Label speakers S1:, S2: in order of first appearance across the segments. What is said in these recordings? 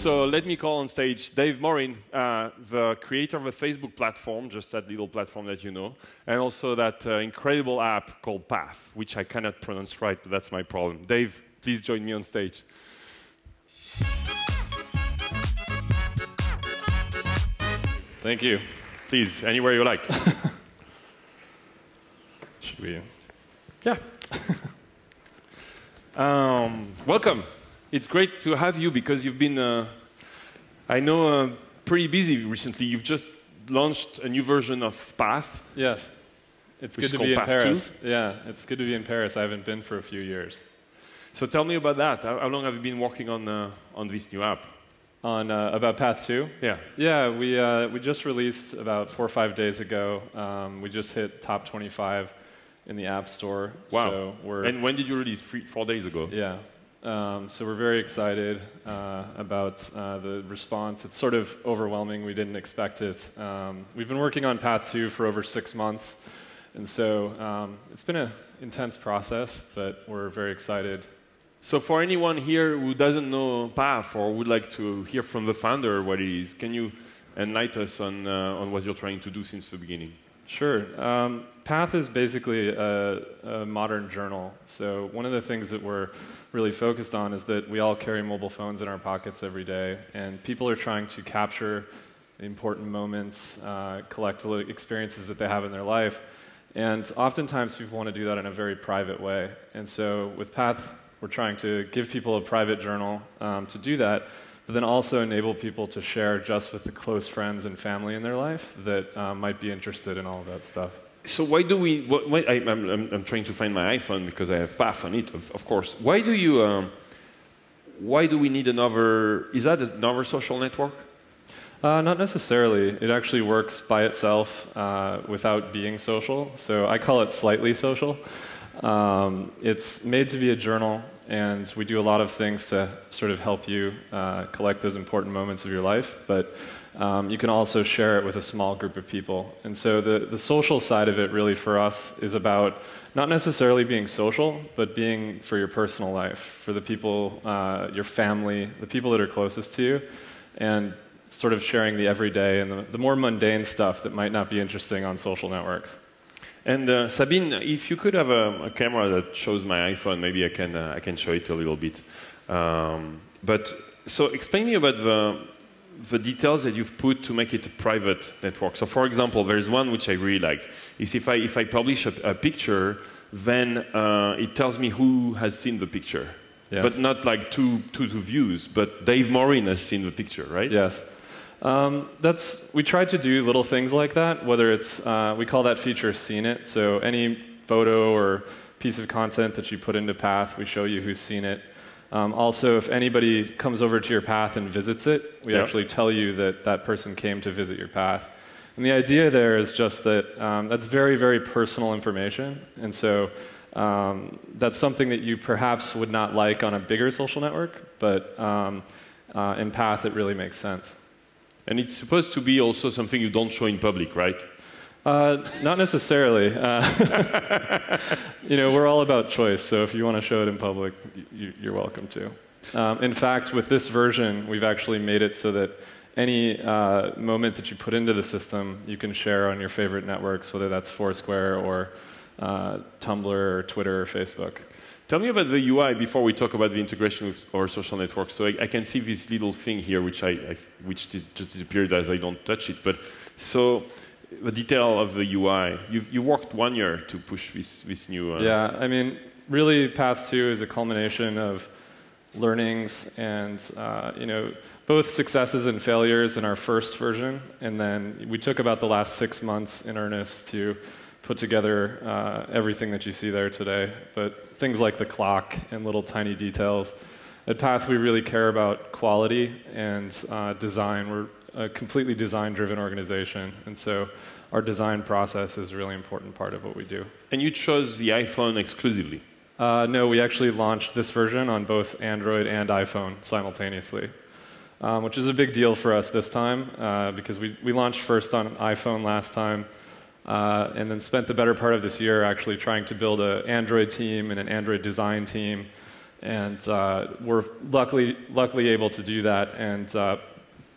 S1: So let me call on stage Dave Morin, the creator of a Facebook platform, just that little platform that you know, and also that incredible app called Path, which I cannot pronounce right, but that's my problem. Dave, please join me on stage. Thank you. Please, anywhere you like. Should we? Yeah. Welcome. It's great to have you because you've been, I know, pretty busy recently. You've just launched a new version of Path.
S2: Yes. It's good to be in Paris. Yeah, it's good to be in Paris. I haven't been for a few years.
S1: So tell me about that. How long have you been working on this new app?
S2: On about Path 2?
S1: Yeah.
S2: Yeah, we just released about 4 or 5 days ago. We just hit top 25 in the App Store.
S1: Wow.
S2: So
S1: and when did you release? 4 days ago?
S2: Yeah. So we're very excited about the response. It's sort of overwhelming. We didn't expect it. We've been working on Path 2 for over 6 months. And so it's been an intense process, but we're very excited.
S1: So for anyone here who doesn't know Path or would like to hear from the founder what it is, can you enlighten us on what you're trying to do since the beginning?
S2: Sure. Path is basically a modern journal. So one of the things that we're really focused on is that we all carry mobile phones in our pockets every day, and people are trying to capture the important moments, collect the experiences that they have in their life. And oftentimes people want to do that in a very private way. And so with Path, we're trying to give people a private journal to do that, but then also enable people to share just with the close friends and family in their life that might be interested in all of that stuff. So
S1: why do we? I'm trying to find my iPhone because I have Path on it, of course. Why do we need another? Is that another social network?
S2: Not necessarily. It actually works by itself without being social. So I call it slightly social. It's made to be a journal, and we do a lot of things to sort of help you collect those important moments of your life, but you can also share it with a small group of people. And so the social side of it really for us is about not necessarily being social, but being for your personal life, for the people, your family, the people that are closest to you, and sort of sharing the everyday and the more mundane stuff that might not be interesting on social networks.
S1: And Sabine, if you could have a camera that shows my iPhone, maybe I can show it a little bit. But so explain me about the details that you've put to make it a private network. So for example, there's one which I really like. Is if I publish a picture, then it tells me who has seen the picture. Yes. But not like two views, but Dave Morin has seen the picture, right?
S2: Yes. We try to do little things like that, whether it's, we call that feature Seen It. So any photo or piece of content that you put into Path, we show you who's seen it. Also, if anybody comes over to your Path and visits it, we actually tell you that that person came to visit your Path. And the idea there is just that that's very, very personal information. And so that's something that you perhaps would not like on a bigger social network, but in Path it really makes sense.
S1: And it's supposed to be also something you don't show in public, right?
S2: Not necessarily. You know, we're all about choice, so if you want to show it in public, you're welcome to. In fact, with this version, we've actually made it so that any moment that you put into the system, you can share on your favorite networks, whether that's Foursquare or Tumblr or Twitter or Facebook.
S1: Tell me about the UI before we talk about the integration with our social networks. So I can see this little thing here, which just disappeared as I don't touch it. But so the detail of the UI, you worked 1 year to push this new.
S2: Yeah, I mean, really, Path 2 is a culmination of learnings and you know, both successes and failures in our first version, and then we took about the last 6 months in earnest to put together everything that you see there today. But things like the clock and little tiny details. At Path, we really care about quality and design. We're a completely design-driven organization, and so our design process is a really important part of what we do.
S1: And you chose the iPhone exclusively?
S2: No, we actually launched this version on both Android and iPhone simultaneously, which is a big deal for us this time because we launched first on iPhone last time, and then spent the better part of this year actually trying to build an Android team and an Android design team And we're luckily able to do that and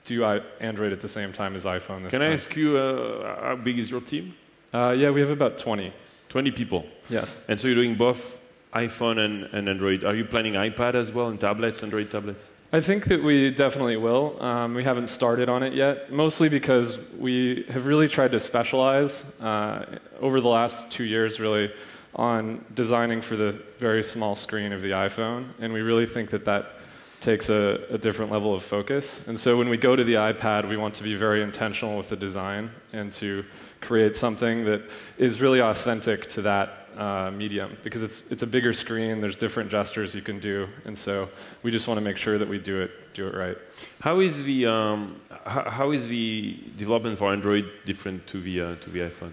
S2: do Android at the same time as iPhone this time.
S1: Can I ask you, how big is your team?
S2: Yeah, we have about 20.
S1: 20 people?
S2: Yes.
S1: And so you're doing both iPhone and Android. Are you planning iPad as well and tablets, Android tablets?
S2: I think that we definitely will. We haven't started on it yet, mostly because we have really tried to specialize over the last 2 years, really, on designing for the very small screen of the iPhone. And we really think that that takes a different level of focus. And so when we go to the iPad, we want to be very intentional with the design and to create something that is really authentic to that medium, because it's a bigger screen, there's different gestures you can do, and so we just want to make sure that we do it right. How is
S1: the development for Android different to the iPhone?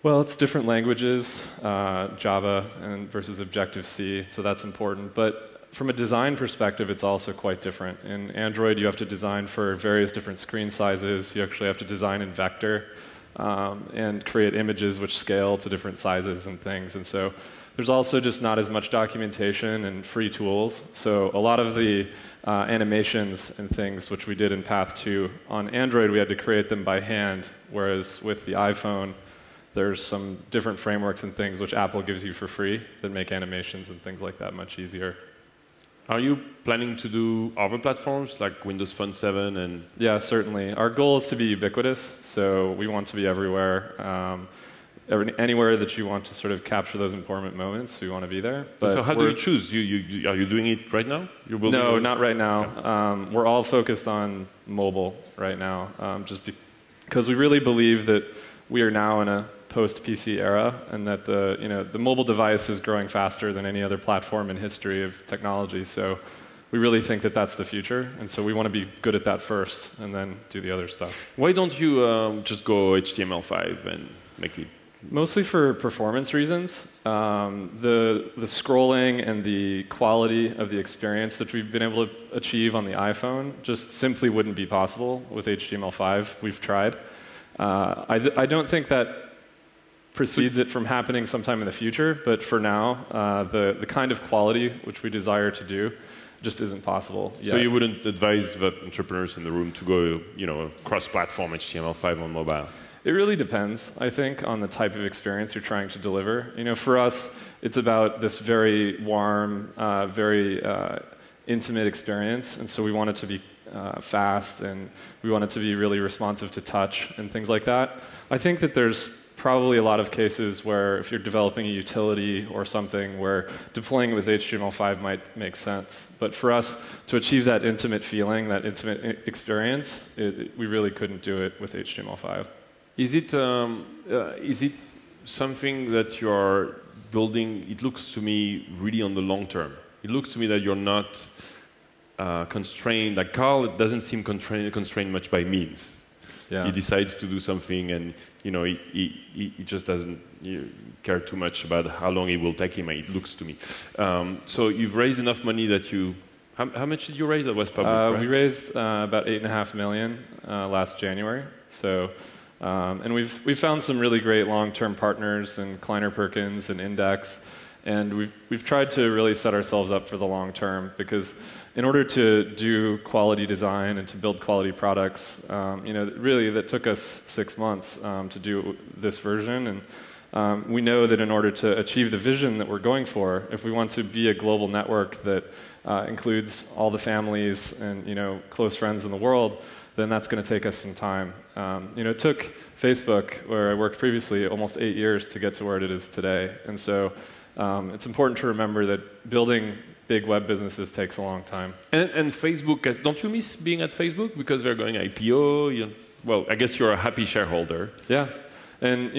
S2: Well, it's different languages, Java versus Objective-C, so that's important. But from a design perspective, it's also quite different. In Android, you have to design for various different screen sizes. You actually have to design in vector. And create images which scale to different sizes and things. And so there's also just not as much documentation and free tools. So a lot of the animations and things which we did in Path 2, on Android we had to create them by hand, whereas with the iPhone there's some different frameworks and things which Apple gives you for free that make animations and things like that much easier.
S1: Are you planning to do other platforms like Windows Phone 7 and?
S2: Yeah, certainly. Our goal is to be ubiquitous, so we want to be everywhere. Anywhere that you want to sort of capture those important moments, we want to be there. But
S1: so how do you choose? Are you doing it right now?
S2: No, not right now. Okay. We're all focused on mobile right now, just because we really believe that we are now in a post-PC era, and that the mobile device is growing faster than any other platform in history of technology. So we really think that that's the future, and so we want to be good at that first, and then do the other stuff.
S1: Why don't you just go HTML5 and make it?
S2: Mostly for performance reasons. The scrolling and the quality of the experience that we've been able to achieve on the iPhone just simply wouldn't be possible with HTML5. We've tried. I don't think that precedes it from happening sometime in the future, but for now, the kind of quality which we desire to do just isn't possible yet.
S1: So you wouldn't advise the entrepreneurs in the room to go, cross-platform HTML5 on mobile?
S2: It really depends, I think, on the type of experience you're trying to deliver. For us, it's about this very warm, very intimate experience, and so we want it to be fast, and we want it to be really responsive to touch and things like that. I think that there's probably a lot of cases where if you're developing a utility or something where deploying it with HTML5 might make sense. But for us to achieve that intimate feeling, that intimate experience, we really couldn't do it with HTML5.
S1: Is it something that you're building, it looks to me, really on the long term? It looks to me that you're not constrained, like Carl doesn't seem constrained much by means. Yeah. He decides to do something, and he just doesn't care too much about how long it will take him, it looks to me. So you've raised enough money that you... How much did you raise? That was public, right?
S2: We raised about $8.5 million last January. So, and we've found some really great long-term partners in Kleiner Perkins and Index. And we've tried to really set ourselves up for the long term, because in order to do quality design and to build quality products, really that took us 6 months to do this version. And we know that in order to achieve the vision that we're going for, if we want to be a global network that includes all the families and close friends in the world, then that's going to take us some time. It took Facebook, where I worked previously, almost 8 years to get to where it is today. And so it's important to remember that building big web businesses takes a long time.
S1: And Facebook, don't you miss being at Facebook because they're going IPO? Well, I guess you're a happy shareholder.
S2: Yeah. And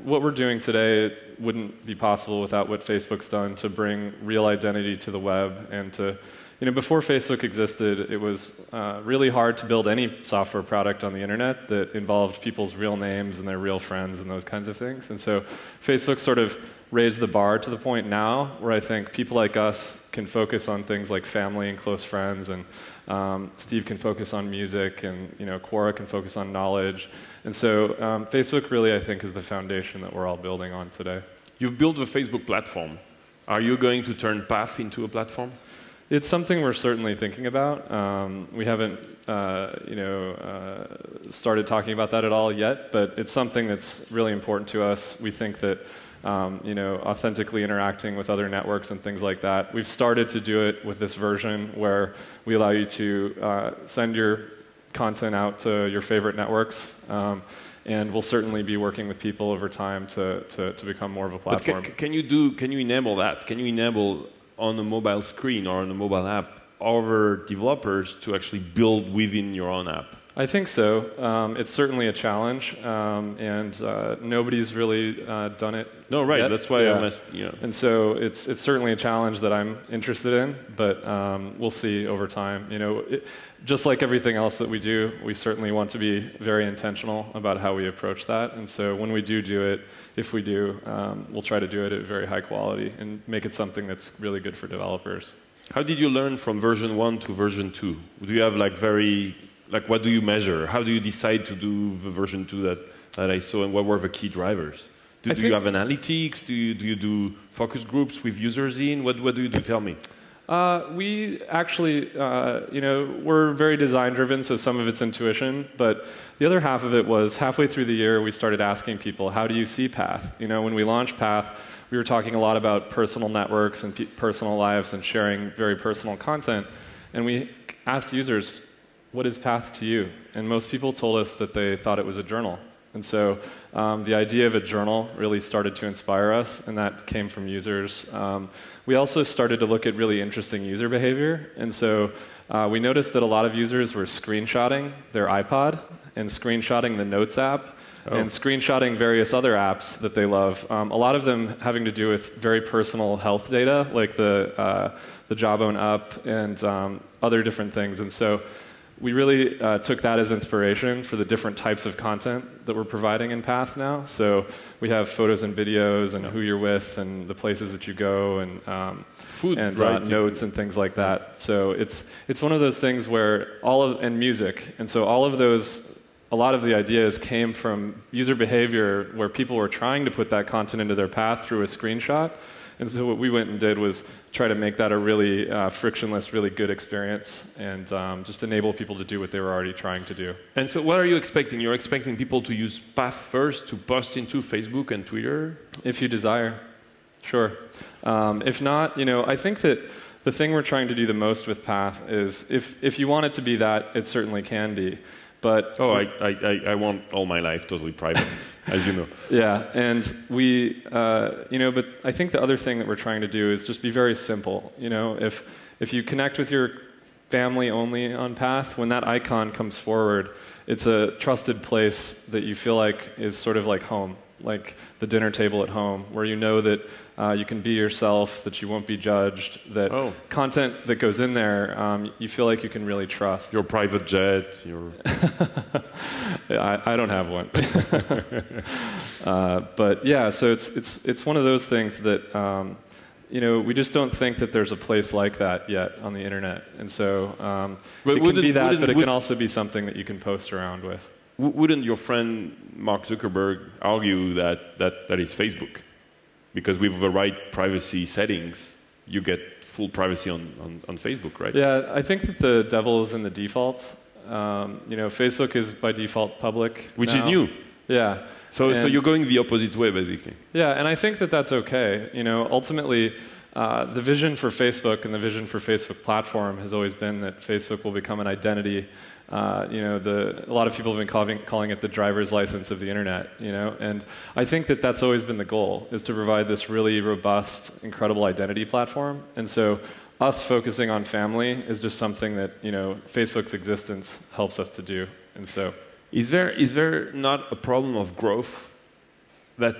S2: what we're doing today, it wouldn't be possible without what Facebook's done to bring real identity to the web. And to, before Facebook existed, it was really hard to build any software product on the internet that involved people's real names and their real friends and those kinds of things. And so Facebook sort of raised the bar to the point now where I think people like us can focus on things like family and close friends, and Steve can focus on music, and Quora can focus on knowledge. And so Facebook really, I think, is the foundation that we're all building on today.
S1: You've built the Facebook platform. Are you going to turn Path into a platform?
S2: It's something we're certainly thinking about. We haven't, started talking about that at all yet, but it's something that's really important to us. We think that, authentically interacting with other networks and things like that. We've started to do it with this version where we allow you to send your content out to your favorite networks. And we'll certainly be working with people over time to become more of a platform.
S1: But can you enable that? Can you enable on a mobile screen or on a mobile app other developers to actually build within your own app?
S2: I think so. It's certainly a challenge, and nobody's really done it.
S1: No, right.
S2: Yet.
S1: That's why I must.
S2: And so it's certainly a challenge that I'm interested in, but we'll see over time. Just like everything else that we do, we certainly want to be very intentional about how we approach that. And so when we do it, if we do, we'll try to do it at very high quality and make it something that's really good for developers.
S1: How did you learn from version 1 to version 2? Do you have what do you measure? How do you decide to do the version 2 that I saw, and what were the key drivers? Do you have analytics? Do you do focus groups with users in? What do you do? Tell me.
S2: We actually, we're very design-driven, so some of it's intuition, but the other half of it was halfway through the year, we started asking people, how do you see Path? When we launched Path, we were talking a lot about personal networks and personal lives and sharing very personal content, and we asked users, what is Path to you? And most people told us that they thought it was a journal. And so the idea of a journal really started to inspire us, and that came from users. We also started to look at really interesting user behavior, and so we noticed that a lot of users were screenshotting their iPod and screenshotting the Notes app and screenshotting various other apps that they love. A lot of them having to do with very personal health data, like the Jawbone Up and other different things. And so we really took that as inspiration for the different types of content that we're providing in Path now. So we have photos and videos and who you're with and the places that you go and
S1: food and
S2: notes and things like that. So it's one of those things where and music. And so a lot of the ideas came from user behavior where people were trying to put that content into their Path through a screenshot. And so what we went and did was try to make that a really frictionless, really good experience and just enable people to do what they were already trying to do.
S1: And so what are you expecting? You're expecting people to use Path first to post into Facebook and Twitter?
S2: If you desire, sure. If not, I think that the thing we're trying to do the most with Path is if you want it to be that, it certainly can be. But
S1: I want all my life totally private, as you know.
S2: Yeah, and but I think the other thing that we're trying to do is just be very simple. If you connect with your family only on Path, when that icon comes forward, it's a trusted place that you feel like is sort of like home, like the dinner table at home, where you know that you can be yourself, that you won't be judged, that content that goes in there, you feel like you can really trust.
S1: Your private jet, your...
S2: I don't have one. But yeah, so it's one of those things that we just don't think that there's a place like that yet on the internet. And so it can be that, but it can also be something that you can post around with.
S1: Wouldn't your friend Mark Zuckerberg argue that is Facebook? Because with the right privacy settings, you get full privacy on Facebook, right?
S2: Yeah, I think that the devil is in the defaults. Facebook is by default public
S1: Which
S2: now.
S1: Is new.
S2: Yeah.
S1: So you're going the opposite way, basically.
S2: Yeah, and I think that that's okay. Ultimately, the vision for Facebook and the vision for Facebook platform has always been that Facebook will become an identity. A lot of people have been calling it the driver's license of the internet, and I think that that's always been the goal, is to provide this really robust, incredible identity platform. And so us focusing on family is just something that, Facebook's existence helps us to do. And so
S1: is there not a problem of growth that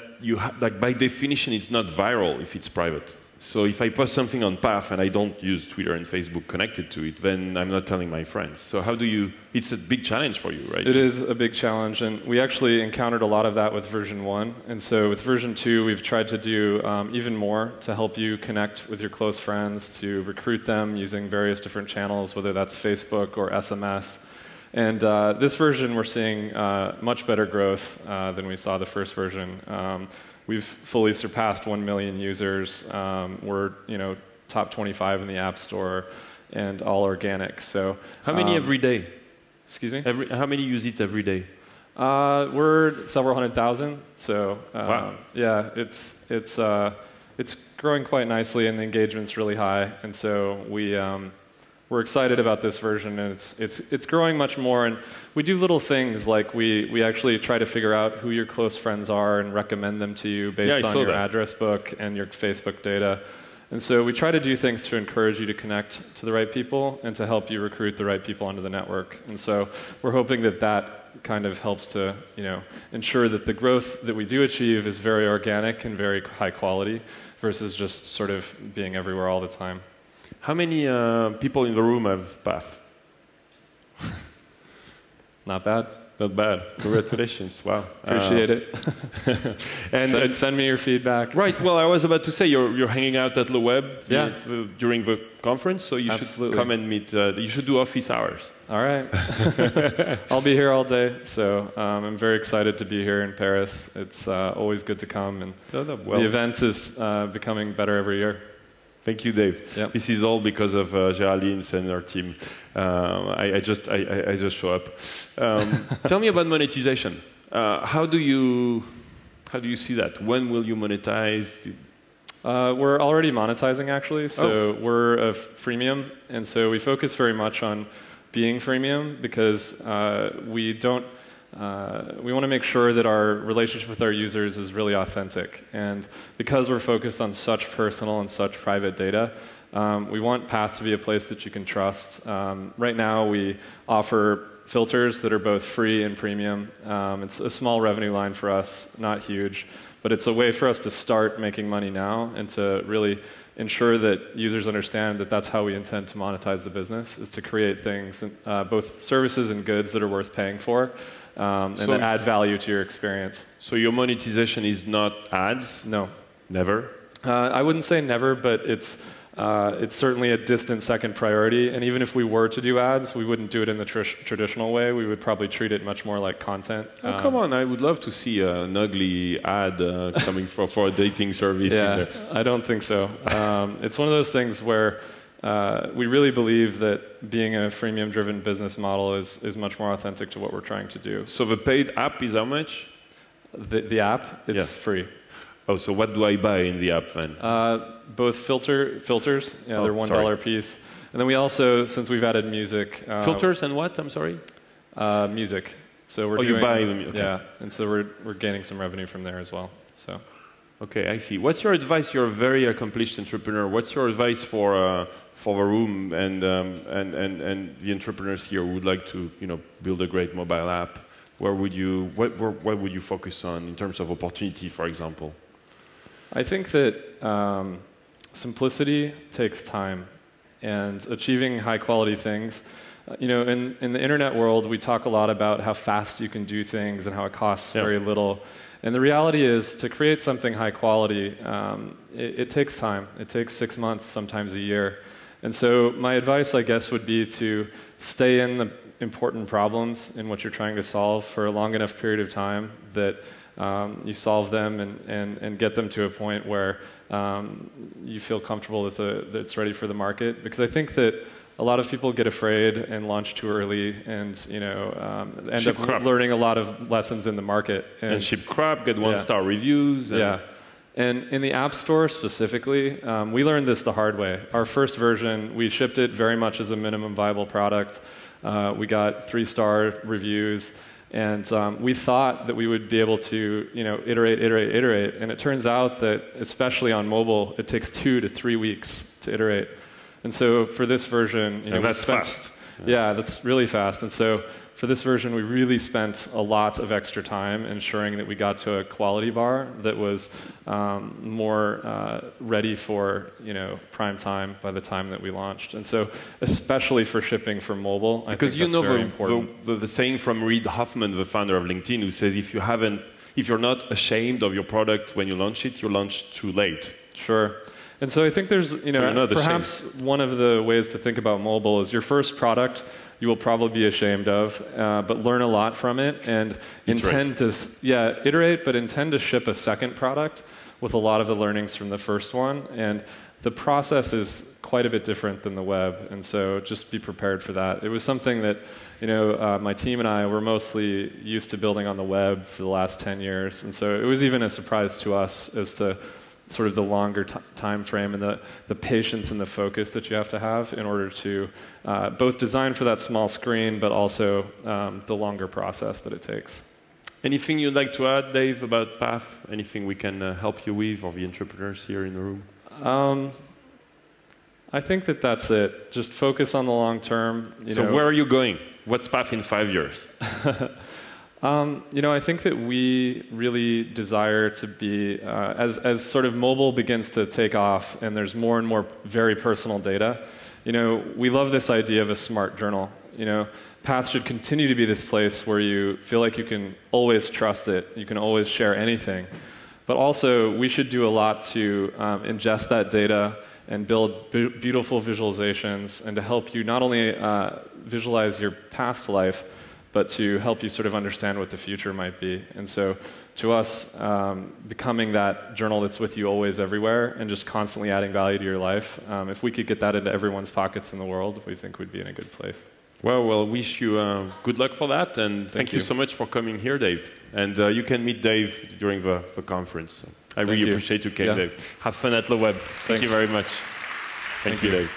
S1: like by definition it's not viral if it's private? So if I post something on Path and I don't use Twitter and Facebook connected to it, then I'm not telling my friends. So how do you... It's a big challenge for you, right?
S2: It is a big challenge, and we actually encountered a lot of that with version 1. And so with version 2, we've tried to do even more to help you connect with your close friends, to recruit them using various different channels, whether that's Facebook or SMS. And this version, we're seeing much better growth than we saw the first version. we've fully surpassed 1 million users. We're top 25 in the App Store, and all organic. So
S1: how many every day?
S2: Excuse me?
S1: How many use it every day?
S2: We're several 100,000. So
S1: wow.
S2: Yeah, it's growing quite nicely, and the engagement's really high. And so we're excited about this version, and it's growing much more. And we do little things like we actually try to figure out who your close friends are and recommend them to you based on your address book and your Facebook data. And so we try to do things to encourage you to connect to the right people and to help you recruit the right people onto the network. And so we're hoping that that kind of helps to ensure that the growth that we do achieve is very organic and very high quality versus just sort of being everywhere all the time.
S1: How many people in the room have PAF?
S2: Not bad.
S1: Not bad. Congratulations. Wow.
S2: Appreciate it. And send me your feedback.
S1: Right. Well, I was about to say you're hanging out at LeWeb during the conference, so you should come and meet. You should do office hours.
S2: All right. I'll be here all day, so I'm very excited to be here in Paris. It's always good to come, and the event is becoming better every year.
S1: Thank you, Dave.
S2: Yep.
S1: This is all because of Geraldine and her team. I just show up. Tell me about monetization. How do you see that? When will you monetize?
S2: We're already monetizing, actually. So we're a freemium, and so we focus very much on being freemium because we want to make sure that our relationship with our users is really authentic. And because we're focused on such personal and such private data, we want Path to be a place that you can trust. Right now, we offer filters that are both free and premium. It's a small revenue line for us, not huge, but it's a way for us to start making money now and to really ensure that users understand that that's how we intend to monetize the business, is to create things, both services and goods that are worth paying for, and that add value to your experience. So
S1: your monetization is not ads?
S2: No.
S1: Never?
S2: I wouldn't say never, but it's certainly a distant second priority. And even if we were to do ads, we wouldn't do it in the traditional way. We would probably treat it much more like content.
S1: Oh, come on. I would love to see an ugly ad coming for a dating service.
S2: Yeah, I don't think so. It's one of those things where we really believe that being a freemium-driven business model is much more authentic to what we're trying to do.
S1: So the paid app is how much?
S2: The app? It's free.
S1: Oh, so what do I buy in the app then?
S2: Both filters. Yeah, they're $1 a piece. And then we also, since we've added music.
S1: Filters and what? I'm sorry?
S2: Music. So we're doing,
S1: you buy them? Okay.
S2: Yeah, and so we're gaining some revenue from there as well. So.
S1: Okay, I see. What's your advice? You're a very accomplished entrepreneur. What's your advice for the room and the entrepreneurs here who would like to, build a great mobile app? What would you focus on in terms of opportunity, for example?
S2: I think that simplicity takes time, and achieving high-quality things. In the internet world, we talk a lot about how fast you can do things and how it costs very little. And the reality is, to create something high quality, it takes time. It takes 6 months, sometimes a year. And so my advice, I guess, would be to stay in the important problems in what you're trying to solve for a long enough period of time that you solve them and get them to a point where you feel comfortable that it's ready for the market. Because I think that a lot of people get afraid and launch too early and end up learning a lot of lessons in the market.
S1: And ship crap, get one-star reviews.
S2: Yeah. And in the App Store specifically, we learned this the hard way. Our first version, we shipped it very much as a minimum viable product. We got 3-star reviews. And we thought that we would be able to iterate. And it turns out that, especially on mobile, it takes 2 to 3 weeks to iterate. And so for this version,
S1: that's fast.
S2: Yeah, that's really fast. And so for this version, we really spent a lot of extra time ensuring that we got to a quality bar that was more ready for prime time by the time that we launched. And so, especially for shipping for mobile, I think that's very important.
S1: The saying from Reid Hoffman, the founder of LinkedIn, who says if you're not ashamed of your product when you launch it, you launch too late.
S2: Sure. And so I think there's, perhaps one of the ways to think about mobile is your first product you will probably be ashamed of, but learn a lot from it and intend to, iterate, but intend to ship a second product with a lot of the learnings from the first one. And the process is quite a bit different than the web, and so just be prepared for that. It was something that my team and I were mostly used to building on the web for the last 10 years, and so it was even a surprise to us as to sort of the longer time frame and the patience and the focus that you have to have in order to both design for that small screen, but also the longer process that it takes.
S1: Anything you'd like to add, Dave, about Path? Anything we can help you with, or the entrepreneurs here in the room?
S2: I think that that's it. Just focus on the long term.
S1: So where are you going? What's Path in 5 years?
S2: I think that we really desire to be, as sort of mobile begins to take off and there's more and more very personal data, we love this idea of a smart journal. Path should continue to be this place where you feel like you can always trust it, you can always share anything. But also, we should do a lot to ingest that data and build beautiful visualizations and to help you not only visualize your past life, but to help you sort of understand what the future might be. And so to us, becoming that journal that's with you always everywhere and just constantly adding value to your life, if we could get that into everyone's pockets in the world, we think we'd be in a good place.
S1: Well, we'll wish you good luck for that, and thank you so much for coming here, Dave. And you can meet Dave during the conference. I really appreciate you came, Dave. Have fun at LeWeb. Thank you very much. Thank you, Dave.